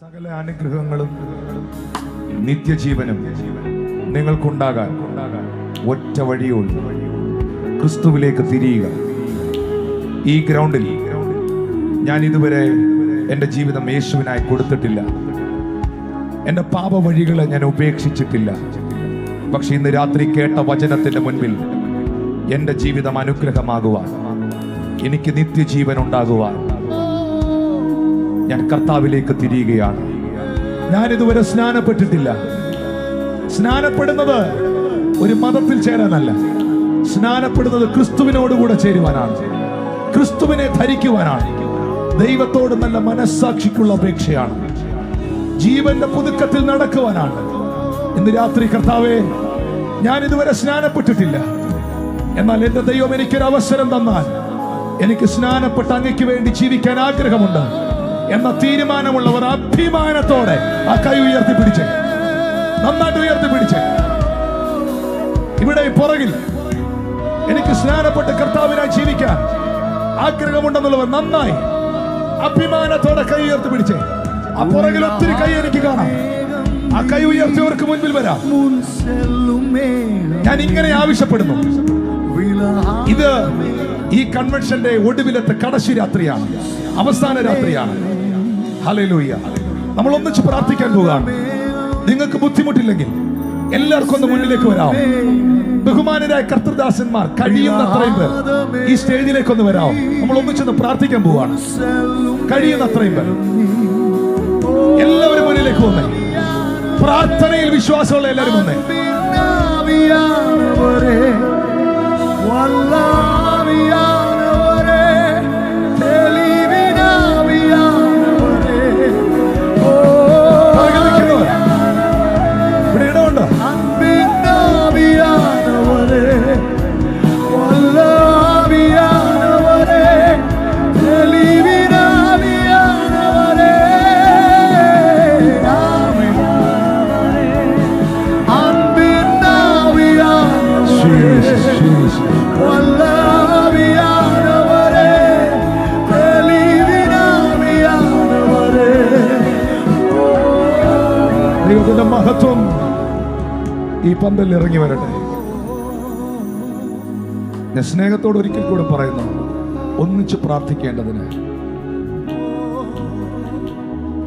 സകല അനുഗ്രഹങ്ങളും നിത്യജീവനും നിങ്ങൾക്കുണ്ടാകാൻ ഒറ്റ വഴിയുള്ളൂ, ക്രിസ്തുവിലേക്ക് തിരിയുക. ഈ ഗ്രൗണ്ടിൽ ഞാൻ ഇതുവരെ എൻ്റെ ജീവിതം യേശുവിനായി കൊടുത്തിട്ടില്ല. എൻ്റെ പാപ വഴികളെ ഞാൻ ഉപേക്ഷിച്ചിട്ടില്ല. പക്ഷെ ഇന്ന് രാത്രി കേട്ട വചനത്തിൻ്റെ മുൻപിൽ എൻ്റെ ജീവിതം അനുഗ്രഹമാകുവാൻ, എനിക്ക് നിത്യജീവൻ ഉണ്ടാകുവാൻ ഞാൻ കർത്താവിലേക്ക് തിരിയുകയാണ്. ഞാൻ ഇതുവരെ സ്നാനപ്പെട്ടിട്ടില്ല. സ്നാനപ്പെടുന്നത് ഒരു മതത്തിൽ ചേരാനല്ല, സ്നാനപ്പെടുന്നത് ക്രിസ്തുവിനോടുകൂടെ ചേരുവാനാണ്, ക്രിസ്തുവിനെ ധരിക്കുവാനാണ്. ദൈവത്തോട് നല്ല മനസ്സാക്ഷിക്കുള്ള അപേക്ഷയാണ്, ജീവന്റെ പുതുക്കത്തിൽ നടക്കുവാനാണ്. ഇന്ന് രാത്രി കർത്താവേ, ഞാൻ ഇതുവരെ സ്നാനപ്പെട്ടിട്ടില്ല, എന്നാൽ എന്റെ ദൈവം എനിക്കൊരു അവസരം തന്നാൽ എനിക്ക് സ്നാനപ്പെട്ട് അങ്ങയ്ക്ക് വേണ്ടി ജീവിക്കാൻ ആഗ്രഹമുണ്ട് എന്ന തീരുമാനമുള്ളവർ അഭിമാനത്തോടെ ആ കൈ ഉയർത്തിപ്പിടിച്ച്, നന്നായിട്ട് ഉയർത്തിപ്പിടിച്ച്. ഇവിടെ പുറകിൽ എനിക്ക് സ്നാനപ്പെട്ട് കർത്താവിനായി ജീവിക്കാൻ ആഗ്രഹമുണ്ടെന്നുള്ളവർ നന്നായി അഭിമാനത്തോടെ കൈ ഉയർത്തിപ്പിടിച്ച്. ആ പുറകിൽ ഒത്തിരി കൈ എനിക്ക് കാണാം. ആ കൈ ഉയർത്തിയവർക്ക് മുൻപിൽ വരാം. ഞാൻ ഇങ്ങനെ ആവശ്യപ്പെടുന്നു, ഇത് ഈ കൺവെൻഷന്റെ ഒടുവിലത്തെ കടശി രാത്രിയാണ്, അവസാന രാത്രിയാണ്. ഹല്ലേലൂയ. നമ്മൾ ഒന്നിച്ച് പ്രാർത്ഥിക്കാൻ പോവുകയാണ്. നിങ്ങൾക്ക് ബുദ്ധിമുട്ടില്ലെങ്കിൽ എല്ലാവർക്കും ഒന്ന് മുന്നിലേക്ക് വരാം. ബഹുമാനരായ കർത്തൃദാസന്മാർ, കഴിയുന്ന അത്രയും പേർ ഈ സ്റ്റേജിലേക്ക് ഒന്ന് വരാം. നമ്മൾ ഒന്നിച്ചൊന്ന് പ്രാർത്ഥിക്കാൻ പോവുകയാണ്. കഴിയുന്ന അത്രയും പേർ എല്ലാവരും മുന്നിലേക്ക് വന്നേ. പ്രാർത്ഥനയിൽ വിശ്വാസമുള്ള എല്ലാവരും വന്നേ. ദൈവത്തിന്റെ മഹത്വം ഈ പന്തലിൽ ഇറങ്ങി വരട്ടെ. ഞാൻ സ്നേഹത്തോട് ഒരിക്കൽ കൂടെ പറയുന്നു, ഒന്നിച്ച് പ്രാർത്ഥിക്കേണ്ടതിന്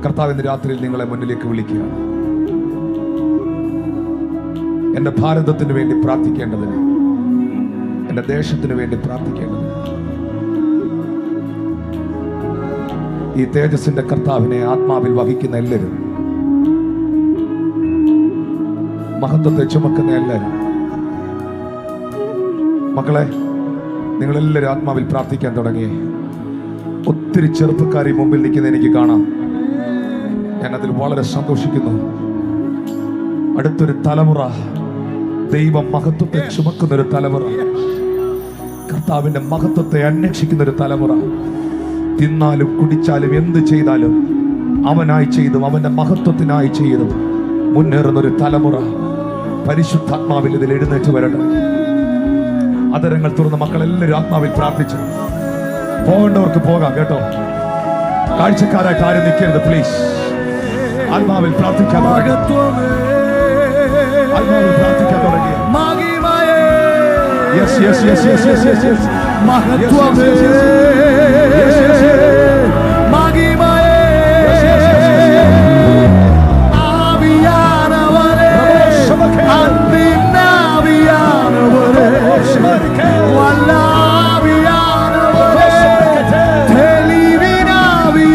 കർത്താവിന്റെ രാത്രിയിൽ നിങ്ങളെ മുന്നിലേക്ക് വിളിക്കുകയാണ്. എന്റെ ഭാരതത്തിന് വേണ്ടി പ്രാർത്ഥിക്കേണ്ടതിന്, എന്റെ ദേശത്തിന് വേണ്ടി പ്രാർത്ഥിക്കേണ്ടതിന്, ഈ തേജസ്സിന്റെ കർത്താവിനെ ആത്മാവിൽ വഹിക്കുന്ന എല്ലാവരും, മഹത്വത്തെ ചുമക്കുന്ന എല്ലാവരും, മക്കളെ, നിങ്ങളെല്ലാവരും ആത്മാവിൽ പ്രാർത്ഥിക്കാൻ തുടങ്ങി. ഒത്തിരി ചെറുപ്പക്കാരി മുമ്പിൽ നിൽക്കുന്ന എനിക്ക് കാണാം. ഞാൻ അതിൽ വളരെ സന്തോഷിക്കുന്നു. അടുത്തൊരു തലമുറ, ദൈവം മഹത്വത്തെ ചുമക്കുന്നൊരു തലമുറ, കർത്താവിന്റെ മഹത്വത്തെ അന്വേഷിക്കുന്ന ഒരു തലമുറ, തിന്നാലും കുടിച്ചാലും എന്ത് ചെയ്താലും അവനായി ചെയ്തും അവന്റെ മഹത്വത്തിനായി ചെയ്തും മുന്നേറുന്നൊരു തലമുറ പരിശുദ്ധാത്മാവിൽ ഇതിൽ എഴുന്നേറ്റ് വരട്ടെ. അതരങ്ങൾ തുറന്ന മക്കളെല്ലാവരും ആത്മാവിൽ പ്രാർത്ഥിച്ചു. പോകേണ്ടവർക്ക് പോകാം കേട്ടോ. കാഴ്ചക്കാരായിട്ട് ആരും നിൽക്കരുത് പ്ലീസ്. ആത്മാവിൽ പ്രാർത്ഥിക്കാൻ തുടങ്ങി. Yes, yes, yes, yes, yes, yes, yes. മഹത്വമേ, yes, yes, yes, yes. മഹിമയേ, yes, yes, yes, yes, yes. ആവിയാനവരേ, അന്തിനാവിയാനവരേ, വല്ലാവിയാനവരേ, തെളിവിനാവിയാനവരേ,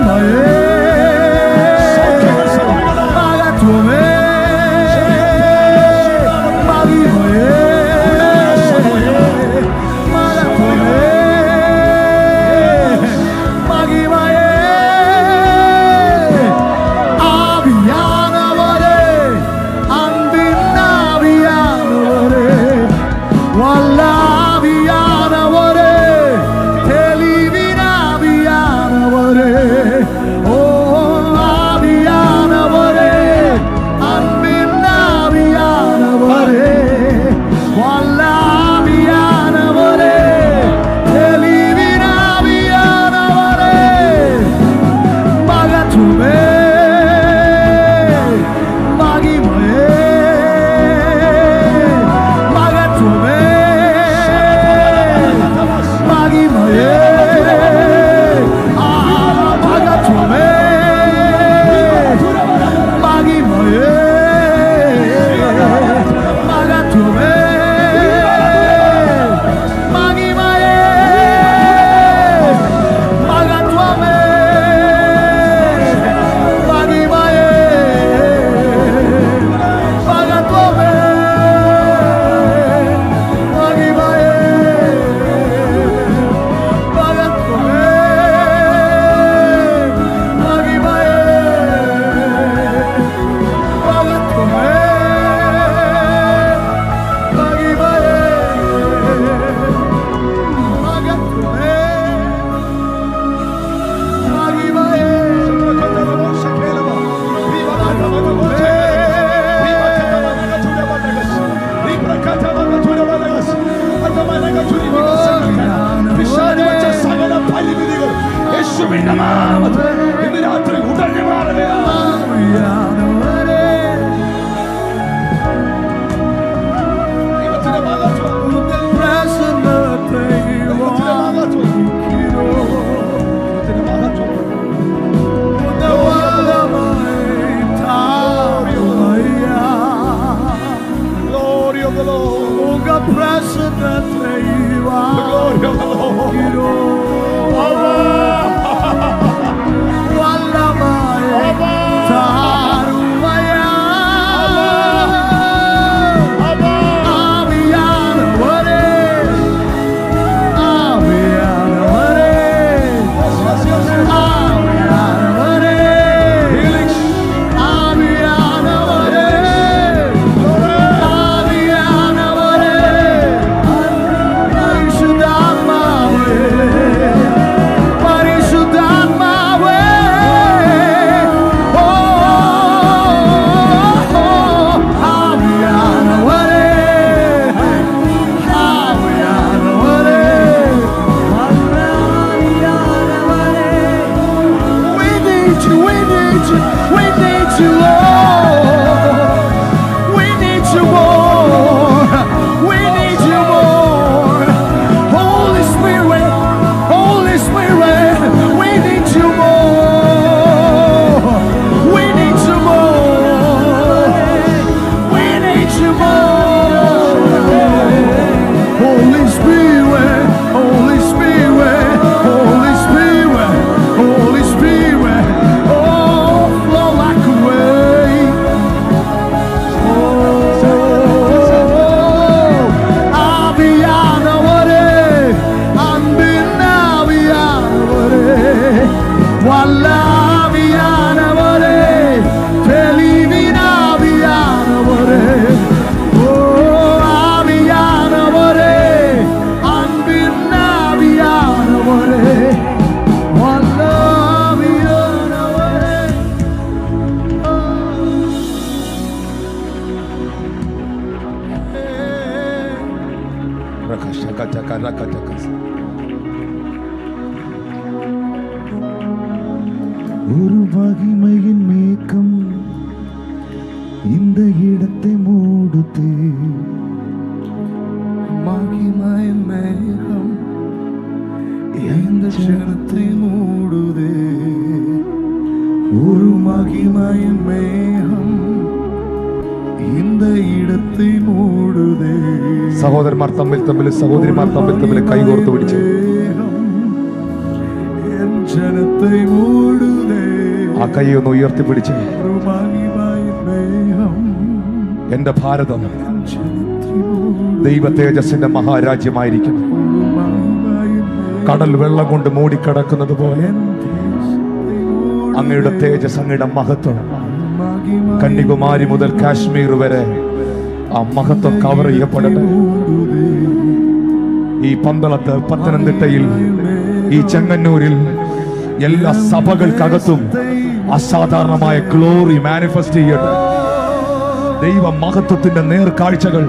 ഇന്ന് രാത്രി ഉടനെ ஒரு மகிமையின் மேகம் இந்த இடத்தை மூடுதே. மகிமையின் மேகம் இந்த ஜனத்தை மூடுதே. ஒரு மகிமையின் மேகம் இந்த இடத்தை മൂടുതേ. സഹോദരന്മാർ തമ്മിൽ സഹോദരിമാർ തമ്മിൽ കൈകോർത്ത് പിടിച്ച് ജനത്തെ മൂടുതേ. ആ കൈ ഒന്ന് ഉയർത്തിപ്പിടിച്ച്, എന്റെ ഭാരതം ദൈവ തേജസ്സിന്റെ മഹാരാജ്യമായിരിക്കും. കടൽ വെള്ളം കൊണ്ട് മൂടിക്കിടക്കുന്നത് പോലെ അങ്ങയുടെ തേജസ്, അങ്ങയുടെ മഹത്വം കന്യാകുമാരി മുതൽ കാശ്മീർ വരെ ആ മഹത്വം കവർ ചെയ്യപ്പെടട്ടെ. ഈ പന്തളത്ത്, പത്തനംതിട്ടയിൽ, ഈ ചെങ്ങന്നൂരിൽ എല്ലാ സഭകൾക്കകത്തും അസാധാരണമായ ഗ്ലോറി മാനിഫെസ്റ്റ് ചെയ്യട്ടെ. ദൈവ മഹത്വത്തിന്റെ നേർക്കാഴ്ചകൾ,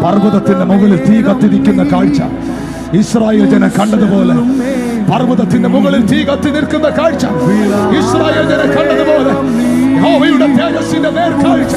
പർവ്വതത്തിന്റെ മുകളിൽ തീ കത്തിരിക്കുന്ന കാഴ്ച ഇസ്രായേൽ ജനം കണ്ടതുപോലെ, പർവ്വതത്തിന്റെ മുകളിൽ തീ കത്തി നിൽക്കുന്ന കാഴ്ച ഇസ്രായേൽ ജനം കണ്ടതുപോലെ യഹോവയുടെ തേജസ്സിന്റെ നേർക്കാഴ്ച.